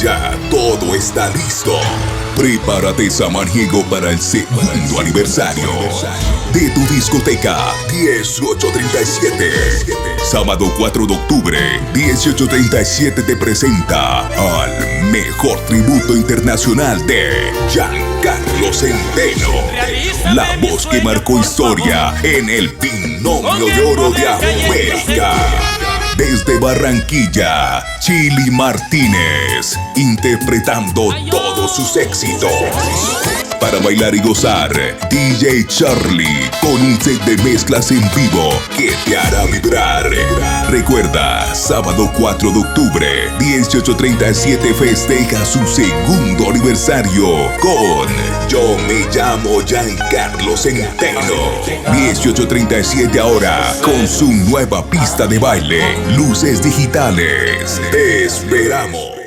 Ya todo está listo. Prepárate, Samaniego, para el segundo aniversario de tu discoteca 1837. Sábado 4 de octubre, 1837 te presenta al mejor tributo internacional de Giancarlo Centeno. La voz que marcó historia en el Binomio de Oro de América. Desde Barranquilla, Chili Martínez, interpretando todos sus éxitos. Para bailar y gozar, DJ Charlie, con un set de mezclas en vivo que te hará vibrar. Recuerda, sábado 4 de octubre, 1837 festeja su segundo aniversario con Yo Me Llamo Giancarlo Centeno. 1837 ahora, con su nueva pista de baile, luces digitales. Te esperamos.